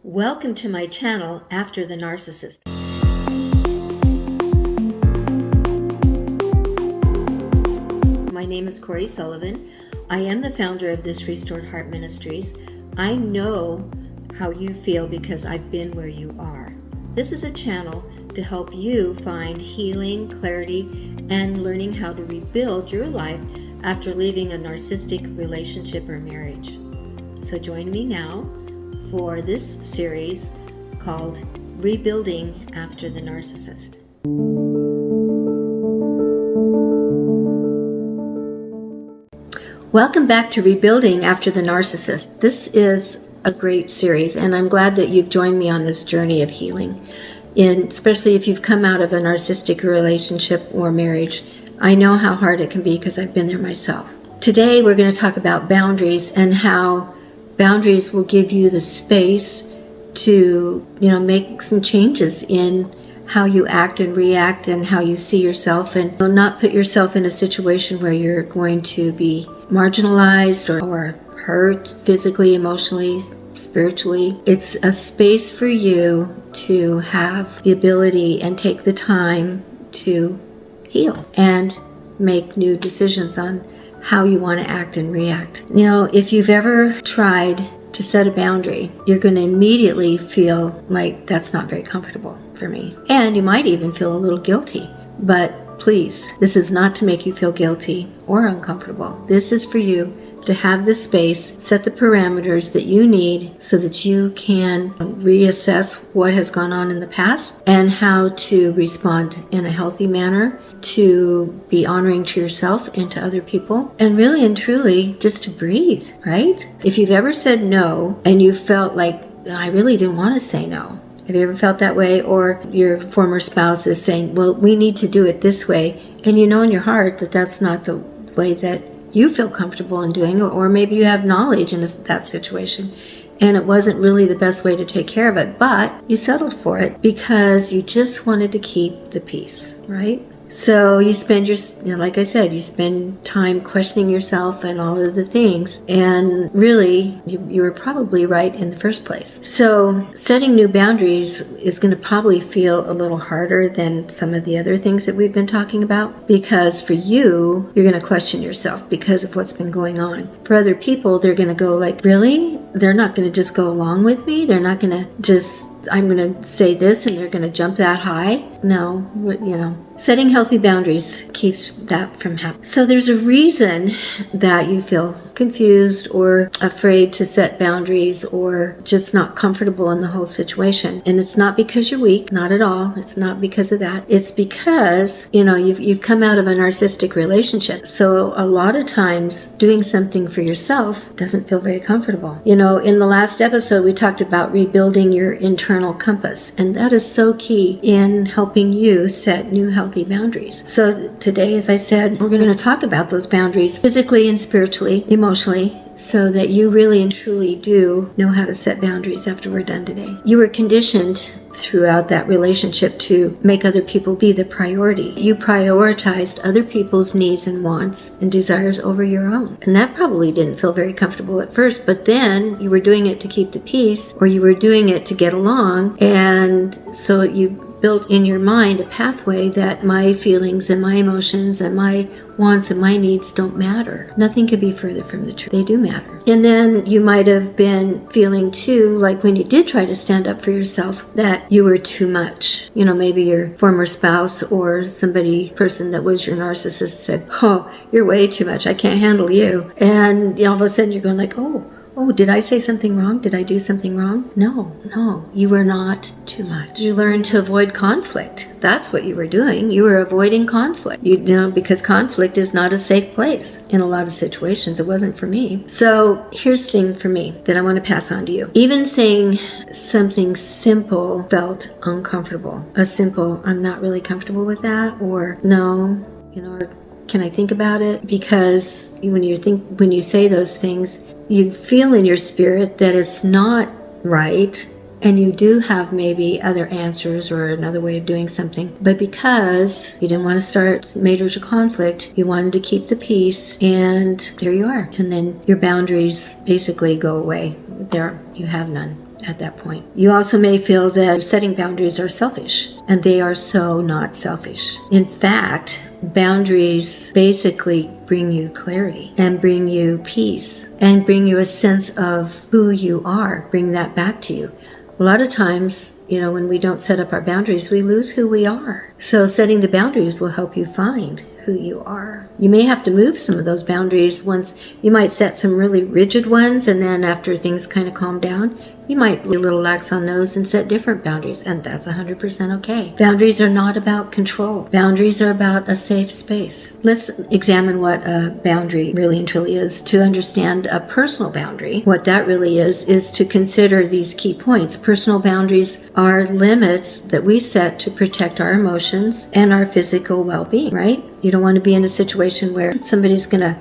Welcome to my channel, After the Narcissist. My name is Corey Sullivan. I am the founder of this Restored Heart Ministries. I know how you feel because I've been where you are. This is a channel to help you find healing, clarity, and learning how to rebuild your life after leaving a narcissistic relationship or marriage. So join me now for this series called Rebuilding After the Narcissist. Welcome back to Rebuilding After the Narcissist. This is a great series, and I'm glad that you've joined me on this journey of healing, especially if you've come out of a narcissistic relationship or marriage. I know how hard it can be because I've been there myself. Today we're going to talk about boundaries and how boundaries will give you the space to, make some changes in how you act and react and how you see yourself, and not put yourself in a situation where you're going to be marginalized or hurt physically, emotionally, spiritually. It's a space for you to have the ability and take the time to heal and make new decisions on how you want to act and react. If you've ever tried to set a boundary, you're going to immediately feel like that's not very comfortable for me. And you might even feel a little guilty. But please, this is not to make you feel guilty or uncomfortable. This is for you to have the space, set the parameters that you need so that you can reassess what has gone on in the past and how to respond in a healthy manner, to be honoring to yourself and to other people, and really and truly just to breathe, right? If you've ever said no and you felt like, I really didn't want to say no. Have you ever felt that way? Or your former spouse is saying, well, we need to do it this way. And you know in your heart that that's not the way that you feel comfortable in doing, or maybe you have knowledge in that situation and it wasn't really the best way to take care of it, but you settled for it because you just wanted to keep the peace, right? So you spend like I said, you spend time questioning yourself and all of the things, and really you were probably right in the first place. So setting new boundaries is going to probably feel a little harder than some of the other things that we've been talking about, because for you, you're going to question yourself because of what's been going on. For other people, they're going to go like, really? They're not going to just go along with me? They're not going to just, I'm going to say this and they're going to jump that high? No, setting healthy boundaries keeps that from happening. So there's a reason that you feel confused or afraid to set boundaries or just not comfortable in the whole situation. And it's not because you're weak, not at all. It's not because of that. It's because, you've come out of a narcissistic relationship. So a lot of times doing something for yourself doesn't feel very comfortable. In the last episode, we talked about rebuilding your internal compass. And that is so key in helping you set new healthy boundaries. So today, as I said, we're going to talk about those boundaries physically and spiritually, emotionally, so that you really and truly do know how to set boundaries after we're done today. You were conditioned throughout that relationship to make other people be the priority. You prioritized other people's needs and wants and desires over your own. And that probably didn't feel very comfortable at first, but then you were doing it to keep the peace, or you were doing it to get along. And so you built in your mind a pathway that my feelings and my emotions and my wants and my needs don't matter. Nothing could be further from the truth. They do matter. And then you might have been feeling too, like when you did try to stand up for yourself, that you were too much. Maybe your former spouse or person that was your narcissist said, oh, you're way too much. I can't handle you. And all of a sudden you're going like, oh, did I say something wrong? Did I do something wrong? No, you were not too much. You learned to avoid conflict. That's what you were doing. You were avoiding conflict. Because conflict is not a safe place in a lot of situations. It wasn't for me. So here's the thing for me that I want to pass on to you. Even saying something simple felt uncomfortable. A simple, I'm not really comfortable with that, or no, or can I think about it? Because when you say those things, you feel in your spirit that it's not right, and you do have maybe other answers or another way of doing something. But because you didn't want to start major conflict, you wanted to keep the peace, and there you are. And then your boundaries basically go away. There, you have none. at that point. You also may feel that setting boundaries are selfish, and they are so not selfish. In fact, boundaries basically bring you clarity and bring you peace and bring you a sense of who you are, bring that back to you. A lot of times, when we don't set up our boundaries, we lose who we are. So setting the boundaries will help you find who you are. You may have to move some of those boundaries once. You might set some really rigid ones, and then after things kind of calm down, you might be a little lax on those and set different boundaries, and that's 100% okay. Boundaries are not about control. Boundaries are about a safe space. Let's examine what a boundary really and truly is. To understand a personal boundary, what that really is to consider these key points. Personal boundaries are limits that we set to protect our emotions and our physical well-being, right? You don't want to be in a situation where somebody's going to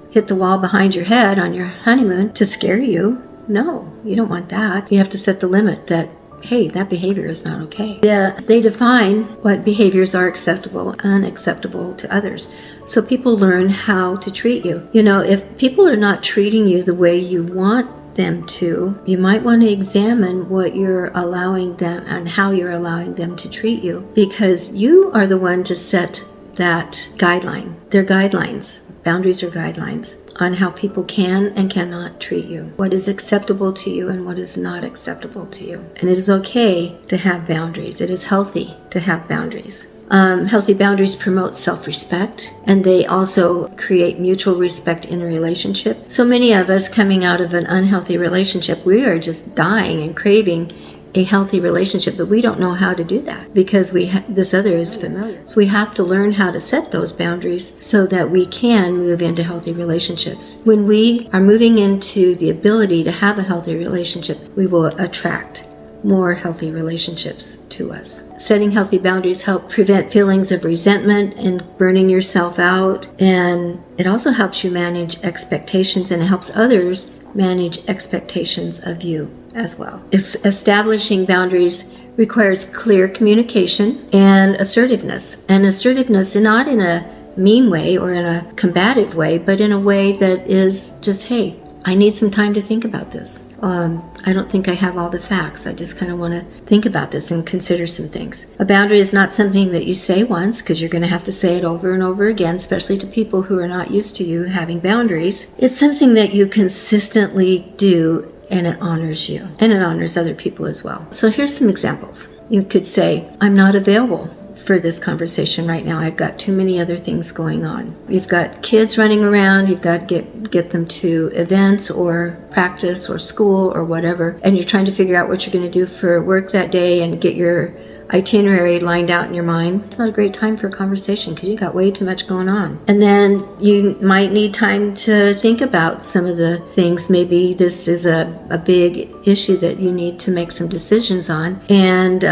hit the wall behind your head on your honeymoon to scare you. No, you don't want that. You have to set the limit that, hey, that behavior is not okay. Yeah, they define what behaviors are acceptable, unacceptable to others. So people learn how to treat you. If people are not treating you the way you want them to, you might want to examine what you're allowing them and how you're allowing them to treat you, because you are the one to set that guideline. They're guidelines. Boundaries are guidelines on how people can and cannot treat you, what is acceptable to you and what is not acceptable to you. And it is okay to have boundaries. It is healthy to have boundaries. Healthy boundaries promote self-respect, and they also create mutual respect in a relationship. So many of us coming out of an unhealthy relationship, we are just dying and craving a healthy relationship, but we don't know how to do that because this other is familiar. So we have to learn how to set those boundaries so that we can move into healthy relationships. When we are moving into the ability to have a healthy relationship, we will attract more healthy relationships to us. Setting healthy boundaries help prevent feelings of resentment and burning yourself out, and it also helps you manage expectations, and it helps others manage expectations of you as well. Establishing boundaries requires clear communication and assertiveness. And assertiveness, not in a mean way or in a combative way, but in a way that is just, hey, I need some time to think about this. I don't think I have all the facts. I just kind of want to think about this and consider some things. A boundary is not something that you say once, because you're going to have to say it over and over again, especially to people who are not used to you having boundaries. It's something that you consistently do, and it honors you, and it honors other people as well. So here's some examples. You could say, I'm not available for this conversation right now. I've got too many other things going on. You've got kids running around. You've got to get them to events or practice or school or whatever, and you're trying to figure out what you're going to do for work that day and get your itinerary lined out in your mind. It's not a great time for a conversation because you've got way too much going on. And then you might need time to think about some of the things. Maybe this is a big issue that you need to make some decisions on, and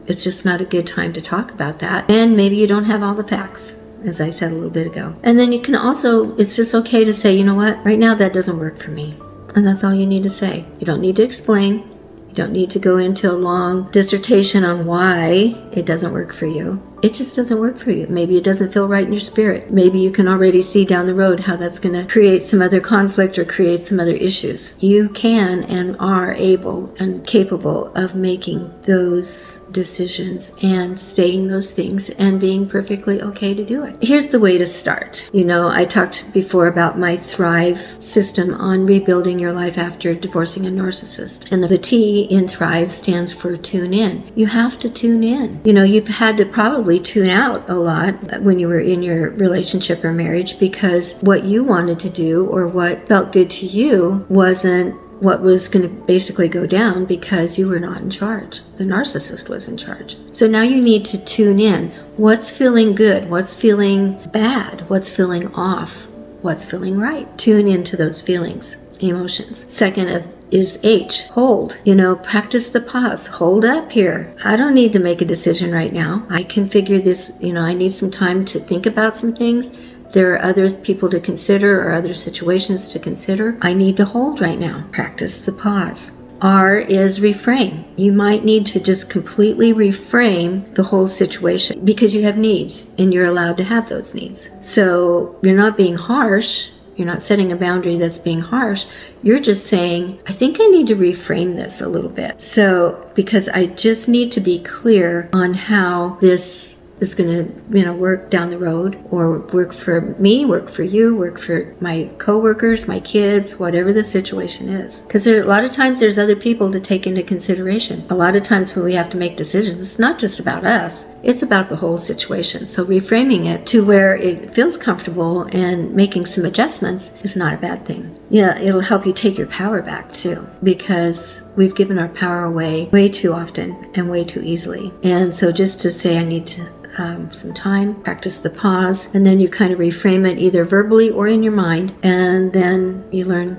it's just not a good time to talk about that. And maybe you don't have all the facts, as I said a little bit ago. And then you can also, it's just okay to say, you know what, right now that doesn't work for me. And that's all you need to say. You don't need to explain. You don't need to go into a long dissertation on why it doesn't work for you. It just doesn't work for you. Maybe it doesn't feel right in your spirit. Maybe you can already see down the road how that's going to create some other conflict or create some other issues. You can and are able and capable of making those decisions and saying those things and being perfectly okay to do it. Here's the way to start. I talked before about my Thrive system on rebuilding your life after divorcing a narcissist. And the T in Thrive stands for tune in. You have to tune in. You've had to probably tune out a lot when you were in your relationship or marriage, because what you wanted to do or what felt good to you wasn't what was going to basically go down, because you were not in charge. The narcissist was in charge. So now you need to tune in. What's feeling good? What's feeling bad? What's feeling off? What's feeling right? Tune into those feelings, emotions. Second is H, hold. Practice the pause. Hold up here. I don't need to make a decision right now. I can figure this, I need some time to think about some things. There are other people to consider or other situations to consider. I need to hold right now. Practice the pause. R is reframe. You might need to just completely reframe the whole situation, because you have needs and you're allowed to have those needs. So you're not being harsh, You're not setting a boundary that's being harsh. You're just saying, I think I need to reframe this a little bit. So, because I just need to be clear on how this is going to, work down the road, or work for me, work for you, work for my coworkers, my kids, whatever the situation is. Because a lot of times there's other people to take into consideration. A lot of times when we have to make decisions, it's not just about us, it's about the whole situation. So reframing it to where it feels comfortable and making some adjustments is not a bad thing. Yeah, it'll help you take your power back too, because we've given our power away way too often and way too easily. And so just to say, I need to some time, practice the pause, and then you kind of reframe it either verbally or in your mind, and then you learn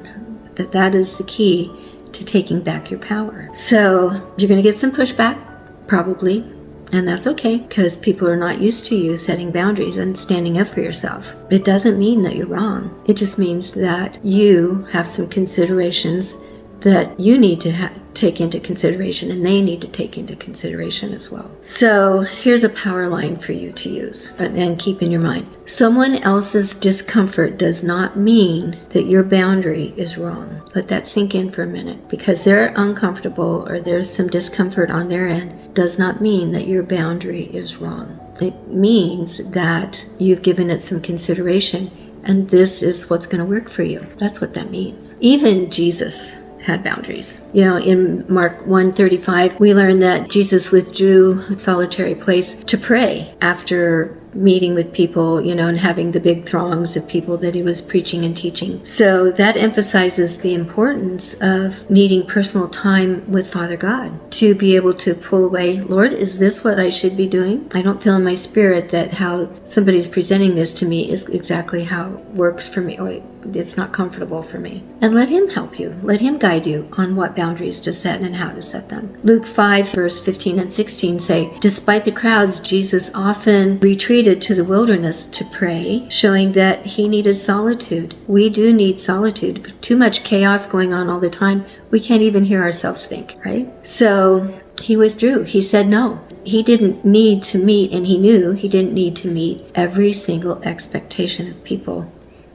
that that is the key to taking back your power. So you're going to get some pushback, probably, and that's okay, because people are not used to you setting boundaries and standing up for yourself. It doesn't mean that you're wrong. It just means that you have some considerations that you need to take into consideration, and they need to take into consideration as well. So here's a power line for you to use and keep in your mind. Someone else's discomfort does not mean that your boundary is wrong. Let that sink in for a minute. Because they're uncomfortable or there's some discomfort on their end does not mean that your boundary is wrong. It means that you've given it some consideration, and this is what's going to work for you. That's what that means. Even Jesus had boundaries. In Mark 1:35, we learn that Jesus withdrew a solitary place to pray after meeting with people, and having the big throngs of people that he was preaching and teaching. So that emphasizes the importance of needing personal time with Father God to be able to pull away, Lord, is this what I should be doing? I don't feel in my spirit that how somebody's presenting this to me is exactly how it works for me, or it's not comfortable for me. And let him help you. Let him guide you on what boundaries to set and how to set them. Luke 5, verse 15 and 16 say, despite the crowds, Jesus often retreated to the wilderness to pray, showing that he needed solitude. We do need solitude. Too much chaos going on all the time. We can't even hear ourselves think, right? So he withdrew. He said no. He didn't need to meet, and he knew he didn't need to meet every single expectation of people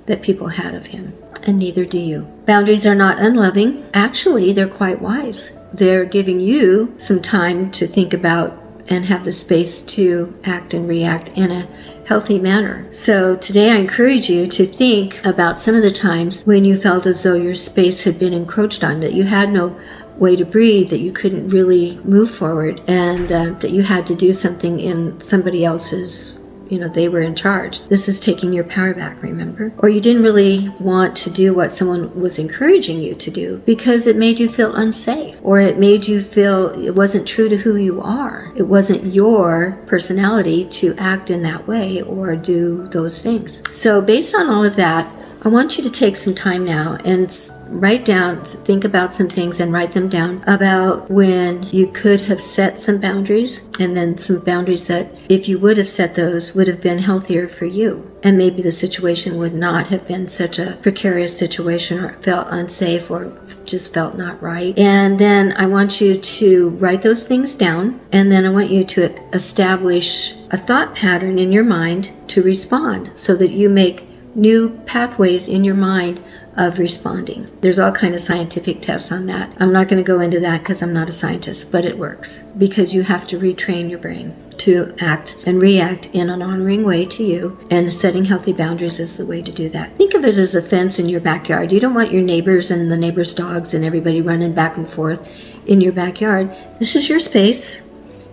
that people had of him, and neither do you. Boundaries are not unloving. Actually, they're quite wise. They're giving you some time to think about and have the space to act and react in a healthy manner. So today I encourage you to think about some of the times when you felt as though your space had been encroached on, that you had no way to breathe, that you couldn't really move forward, and that you had to do something in somebody else's, they were in charge. This is taking your power back, remember? Or you didn't really want to do what someone was encouraging you to do because it made you feel unsafe, or it made you feel it wasn't true to who you are. It wasn't your personality to act in that way or do those things. So based on all of that, I want you to take some time now and write down, think about some things and write them down about when you could have set some boundaries, and then some boundaries that, if you would have set those, would have been healthier for you. And maybe the situation would not have been such a precarious situation, or it felt unsafe, or just felt not right. And then I want you to write those things down, and then I want you to establish a thought pattern in your mind to respond, so that you make new pathways in your mind of responding. There's all kind of scientific tests on that. I'm not going to go into that because I'm not a scientist, but it works because you have to retrain your brain to act and react in an honoring way to you, and setting healthy boundaries is the way to do that. Think of it as a fence in your backyard. You don't want your neighbors and the neighbors' dogs and everybody running back and forth in your backyard. This is your space.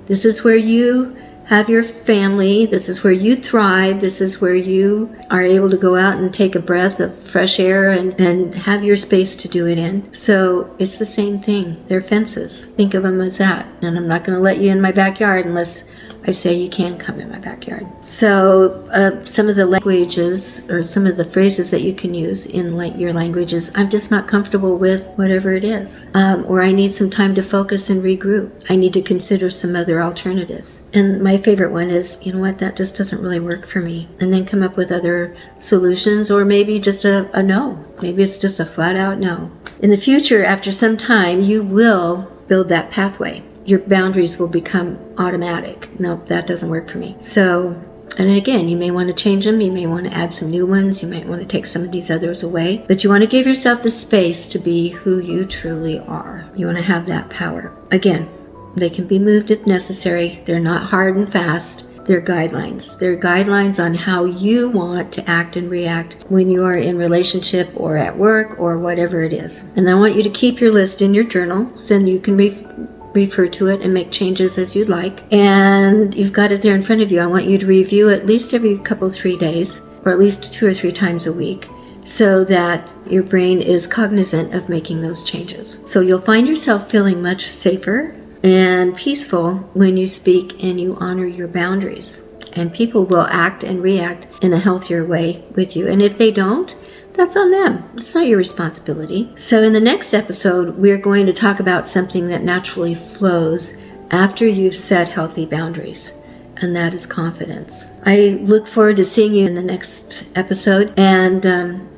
This is where you have your family. This is where you thrive. This is where you are able to go out and take a breath of fresh air and have your space to do it in. So it's the same thing. They're fences. Think of them as that. And I'm not going to let you in my backyard unless I say you can come in my backyard. So some of the languages or some of the phrases that you can use in your languages, I'm just not comfortable with whatever it is. Or I need some time to focus and regroup. I need to consider some other alternatives. And my favorite one is, you know what, that just doesn't really work for me. And then come up with other solutions, or maybe just a no. Maybe it's just a flat out no. In the future, after some time, you will build that pathway. Your boundaries will become automatic. Nope, that doesn't work for me. So And again, you may want to change them, you may want to add some new ones, you might want to take some of these others away, but you want to give yourself the space to be who you truly are. You want to have that power. Again, they can be moved if necessary. They're not hard and fast. They're guidelines. They're guidelines on how you want to act and react when you are in relationship or at work or whatever it is. And I want you to keep your list in your journal so you can refer to it and make changes as you'd like. And you've got it there in front of you. I want you to review at least every 3 days, or at least 2 or 3 times a week, so that your brain is cognizant of making those changes. So you'll find yourself feeling much safer and peaceful when you speak and you honor your boundaries. And people will act and react in a healthier way with you. And if they don't, that's on them. It's not your responsibility. So in the next episode, we're going to talk about something that naturally flows after you've set healthy boundaries, and that is confidence. I look forward to seeing you in the next episode. And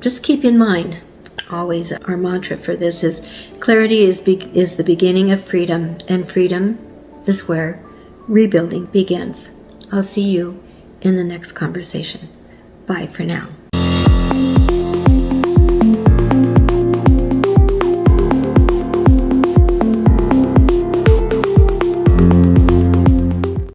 just keep in mind, always our mantra for this is clarity is the beginning of freedom, and freedom is where rebuilding begins. I'll see you in the next conversation. Bye for now.